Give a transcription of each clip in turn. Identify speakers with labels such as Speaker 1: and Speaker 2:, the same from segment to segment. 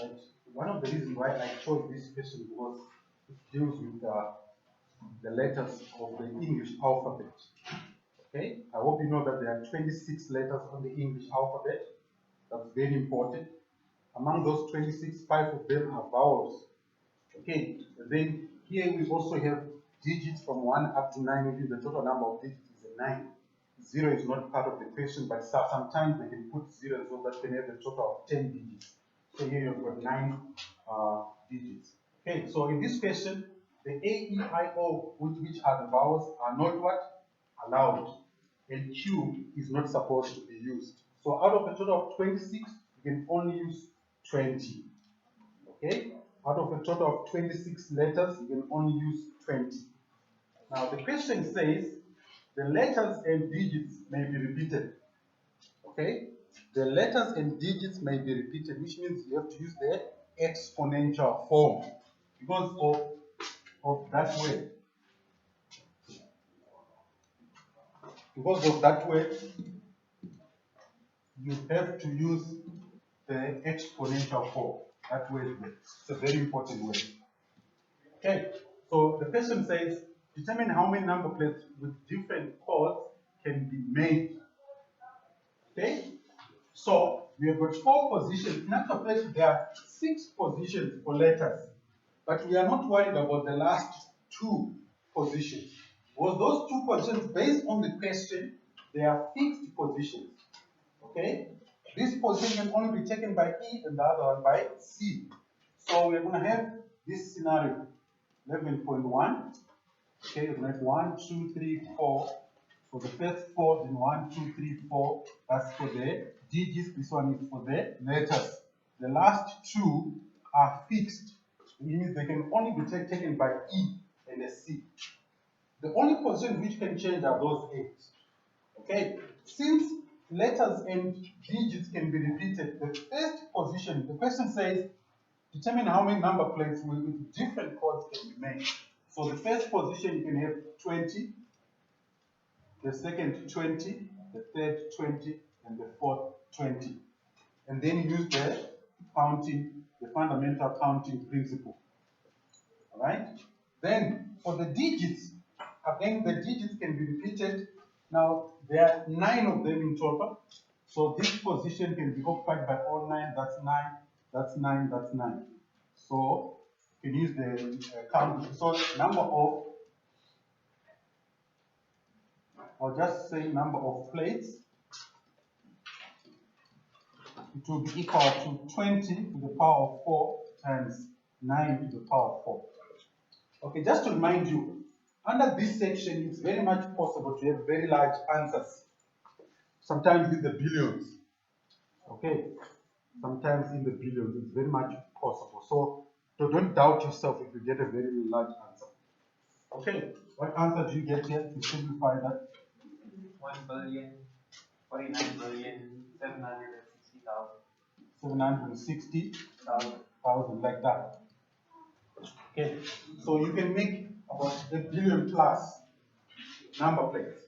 Speaker 1: Right? One of the reasons why I chose this question because it deals with the letters of the English alphabet. Okay, I hope you know that there are 26 letters on the English alphabet. That's very important. Among those 26, 5 of them are vowels. Okay, and then here we also have digits from 1 up to 9, which is the total number of digits is a 9. 0 is not part of the question, but sometimes they can put 0 so that can have a total of 10 digits. So here you've got 9 digits. Okay, so in this question, the A, E, I, O, which are the vowels, are not what? Allowed. And Q is not supposed to be used. So out of a total of 26, you can only use 20. Okay? Out of a total of 26 letters, you can only use 20. Now the question says the letters and digits may be repeated. Okay? The letters and digits may be repeated, which means you have to use the exponential form because of that way. Because of that way, you have to use the exponential form. That way, it's a very important way. Okay, so the question says, determine how many number plates with different codes can be made. Okay, so we have got 4 positions. In actual fact, there are 6 positions for letters, but we are not worried about the last 2 positions. Was those 2 positions based on the question? They are fixed positions. Okay, this position can only be taken by E and the other one by C. So we're going to have this scenario 11.1. Okay, we're going to have 1, 2, 3, 4. For the first 4, then 1, 2, 3, 4. That's for the digits. This one is for the letters. The last 2 are fixed. It means they can only be taken by E and a C. The only position which can change are those 8. Okay, since letters and digits can be repeated, the first position, the question says, determine how many number plates with different codes can be made. So the first position you can have 20, the second 20, the third 20, and the fourth 20. And then you use the counting, the fundamental counting principle. Alright? Then for the digits, again the digits can be repeated. Now there are 9 of them in total. So this position can be occupied by all 9. That's 9, that's 9, that's 9. So you can use the count. So number of, I'll just say number of plates. It will be equal to 20 to the power of 4 times 9 to the power of 4. Okay, just to remind you, under this section, it's very much possible to have very large answers. Sometimes in the billions. Okay, sometimes in the billions, it's very much possible. So don't doubt yourself if you get a very large answer. Okay, what answer do you get here to simplify that? 760,000, like that. Okay, so you can make about a billion plus number plates.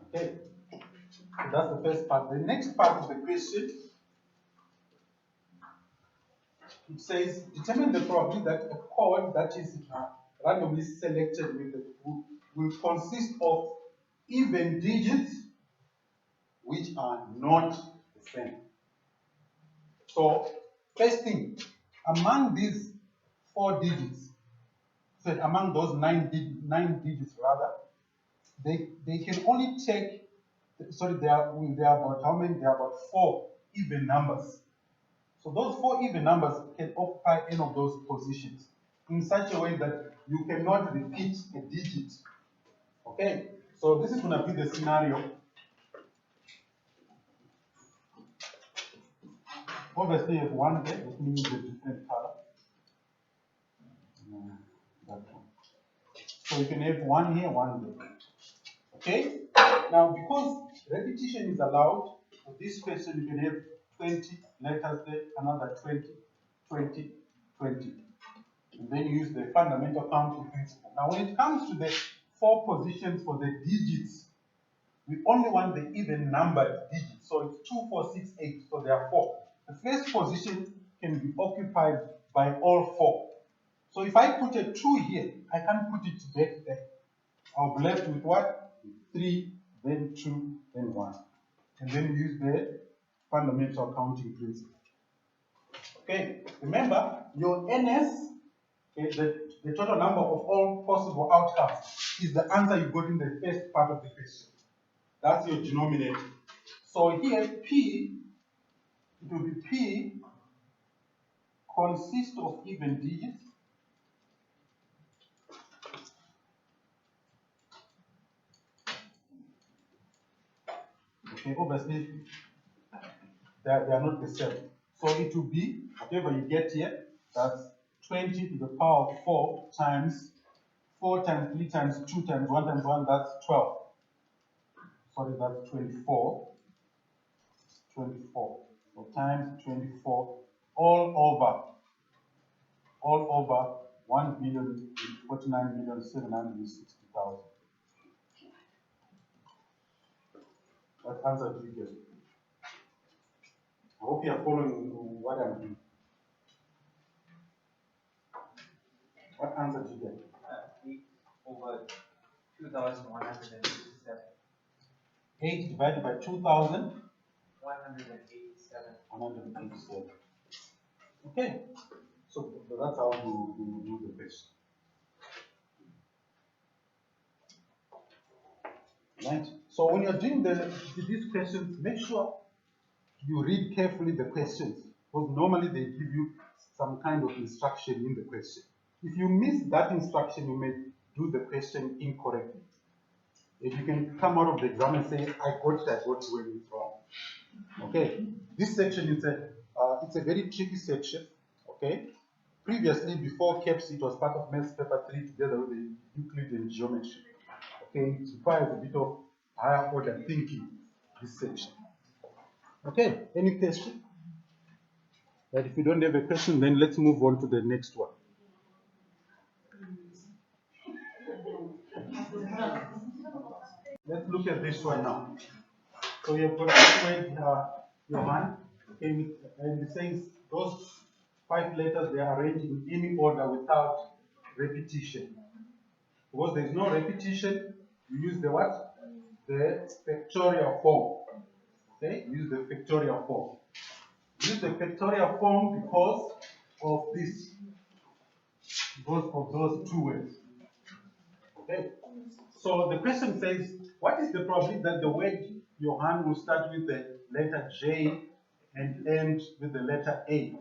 Speaker 1: Okay, so that's the first part. The next part of the question, it says, determine the probability that a code that is randomly selected with the will consist of even digits which are not the same. So, first thing, among these 4 digits, so among those 9 digits rather, they can only take, sorry, they are about how many? They are about 4 even numbers. So those 4 even numbers can occupy any of those positions in such a way that you cannot repeat a digit. Okay, so this is going to be the scenario. Obviously, you have 1 there, which means a different color. That one. So you can have 1 here, 1 there. Okay, now because repetition is allowed, for this question you can have 20 letters there, another 20, 20, 20. And then you use the fundamental counting principle. Now when it comes to the 4 positions for the digits, we only want the even numbered digits. So it's 2, 4, 6, 8. So there are 4. The first position can be occupied by all 4. So if I put a 2 here, I can't put it back there. I'll be left with what? 3, then 2, then 1. And then use the fundamental counting principle. Okay, remember your NS, okay, the total number of all possible outcomes, is the answer you got in the first part of the question. That's your denominator. So here, P, it will be P consists of even digits. Okay, obviously, they are not the same. So it will be, whatever you get here, that's 20 to the power of 4 times 4 times 3 times 2 times 1 times 1, that's 12. Sorry, that's 24. 24. So times 24 all over 1,049,760,000. What answer do you get? I hope you are following what I'm doing. What answer do you get?
Speaker 2: 8 over 2,187.
Speaker 1: 8 divided by 2,000?
Speaker 2: 187.
Speaker 1: 187. Okay. So that's how you do the question. Right? So when you're doing these questions, make sure you read carefully the questions, because normally they give you some kind of instruction in the question. If you miss that instruction, you may do the question incorrectly. If you can come out of the exam and say, I got it when it's wrong. Okay, this section is it's a very tricky section. Okay, previously before KEPS, it was part of Maths Paper 3 together with the Euclidean geometry. Okay, it requires a bit of higher order thinking, this section. Okay, any question? But if you don't have a question, then let's move on to the next one. Let's look at this one now. So you've got Johan, okay, and it says those 5 letters, they are arranged in any order without repetition. Because there is no repetition, you use the what? The factorial form. Okay, use the factorial form. Use the factorial form because of this, because of those 2 words. Okay, so the question says, what is the probability that the word Johan will start with the letter J and end with the letter A?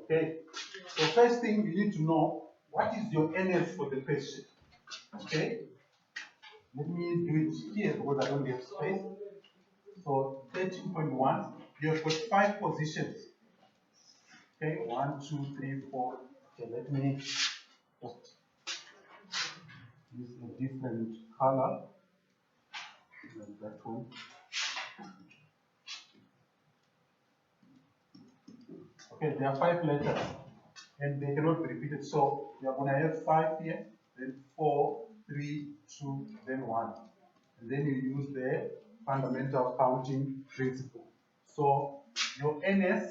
Speaker 1: Okay, so first thing you need to know, what is your NS for the question? Okay, let me do it here because I don't have space. So 13.1, you have got 5 positions. Okay, 1, 2, 3, 4. Okay, let me just use a different color. Like that one. Okay, there are 5 letters and they cannot be repeated. So you are going to have 5 here, then 4, 3, 2, then 1. And then you use the fundamental counting principle. So your NS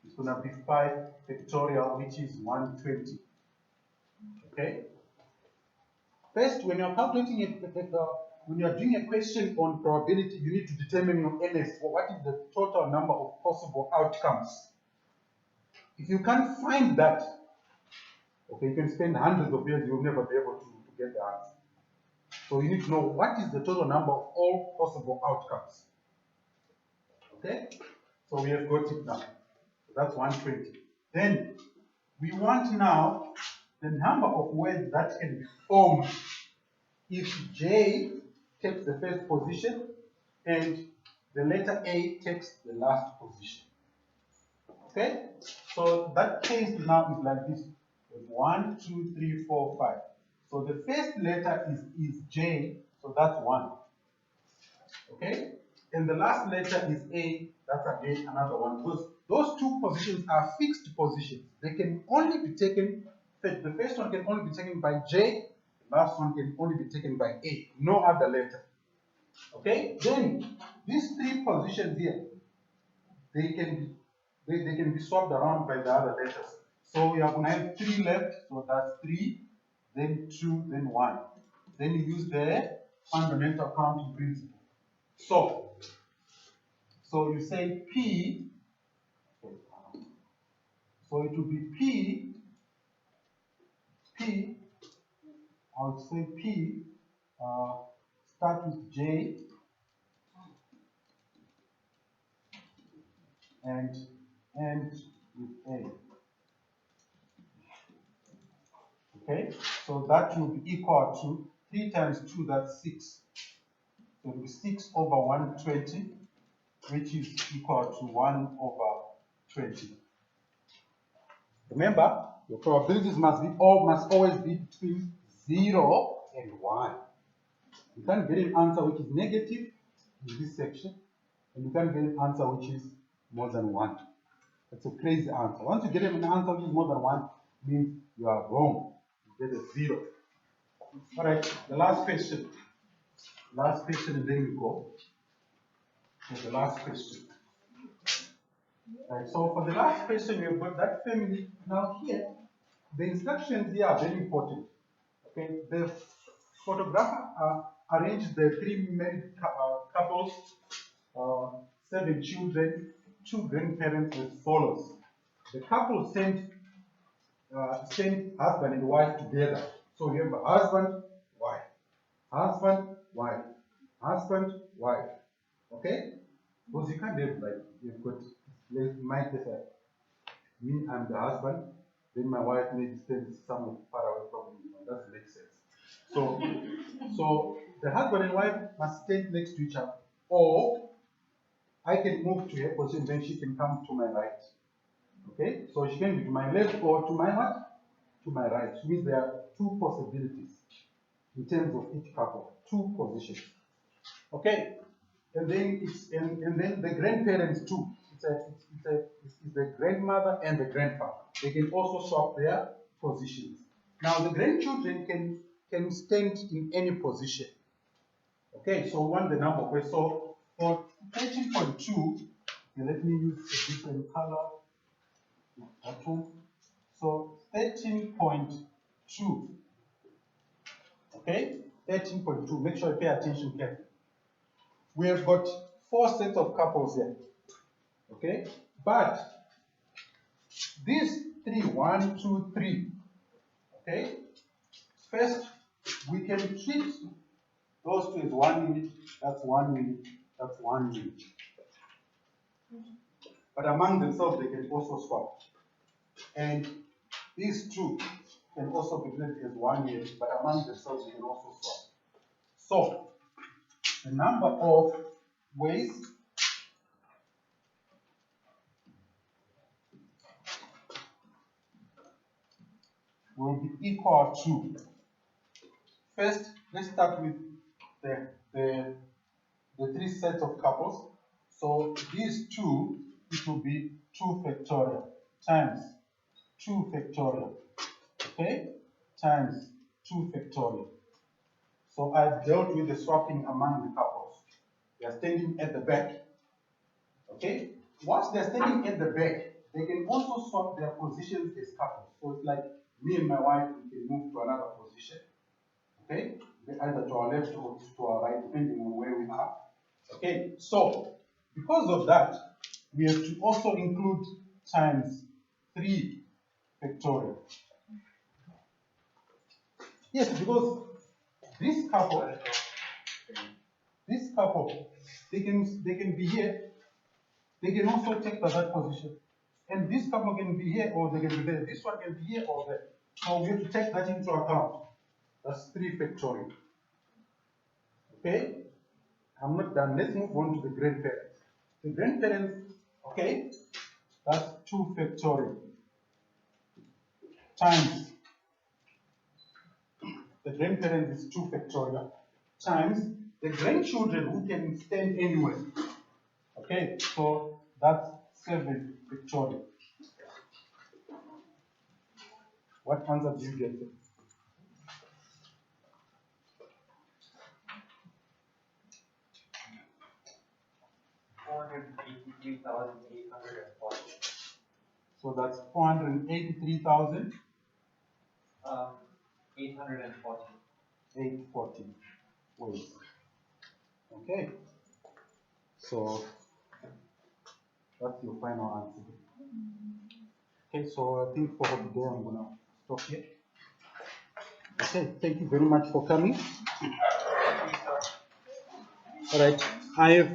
Speaker 1: is going to be 5 factorial, which is 120. Okay? First, when you're calculating when you're doing a question on probability, you need to determine your NS, or what is the total number of possible outcomes. If you can't find that, okay, you can spend hundreds of years, you'll never be able to get the answer. So you need to know what is the total number of all possible outcomes. Okay? So we have got it now. So that's 120. Then we want now the number of words that can be formed if J takes the first position and the letter A takes the last position. Okay? So that case now is like this. 1, 2, 3, 4, 5. So the first letter is J, so that's 1. Okay? And the last letter is A, that's again another 1. Because those 2 positions are fixed positions. They can only be taken, the first one can only be taken by J, the last one can only be taken by A, no other letter. Okay, then these three positions here, they can they can be swapped around by the other letters. So we are going to have 3 left, so that's 3, then 2, then 1. Then you use the fundamental counting principle. So you say P, so it will be P, I would say P, start with J, and end with A. Okay, so that will be equal to 3 times 2, that's 6. So it will be 6 over 120, which is equal to 1 over 20. Remember, your probabilities must always be between 0 and 1. You can't get an answer which is negative in this section, and you can't get an answer which is more than 1. That's a crazy answer. Once you get an answer which is more than 1, it means you are wrong. You get a 0. All right, the last question. Last question, and then we go. So the last question. Right, so for the last question, we've got that family. Now here, the instructions here are very important. Okay, the photographer arranged the 3 married couples, 7 children, 2 grandparents as follows. The couple sent husband and wife together. So you have a husband, wife, husband, wife, husband, wife. Okay? Because you can't have like you've got my case, me, I'm the husband, then my wife may be staying somewhere far away from me. That doesn't make sense. So the husband and wife must stand next to each other. Or I can move to her position, then she can come to my right. Okay? So she can be to my left or to my what? To my right. Which means there are 2 possibilities in terms of each couple. 2 positions. Okay? And then the grandparents too. It's the grandmother and the grandfather. They can also swap their positions. Now the grandchildren can stand in any position. Okay, so one the number of so for 13.2, let me use a different color. That one. So 13.2. Okay, 13.2. Make sure you pay attention carefully. We have got 4 sets of couples here. Okay, but these 3, 1, 2, 3. Okay, first we can treat those 2 as 1 unit. That's 1 unit. That's 1 unit. But among themselves, they can also swap. And these 2 can also be treated as 1 unit, but among themselves, they can also swap. So the number of ways will be equal to, first, let's start with the 3 sets of couples. So these 2, it will be 2 factorial times 2 factorial, okay, times 2 factorial. So I've dealt with the swapping among the couples. They are standing at the back, okay. Once they're standing at the back, they can also swap their positions as couples. So it's like me and my wife, we can move to another position, okay, either to our left or to our right, depending on where we are. Okay, so because of that, we have to also include times 3 factorial. Yes, because this couple, they can be here. They can also take that position. And this couple can be here or they can be there. This one can be here or there. So we have to take that into account. That's 3 factorial. Okay? I'm not done. Let's move on to the grandparents. The grandparents, okay, that's 2 factorial times, the grandparents is 2 factorial times the grandchildren who can stand anywhere. Okay, so that's 7 factorial. What answer do you get?
Speaker 2: 483,840.
Speaker 1: So that's 483,840
Speaker 2: 840.
Speaker 1: weights. Okay. So that's your final answer. Okay, so I think for today I'm gonna stop here. Okay, thank you very much for coming. All right, I have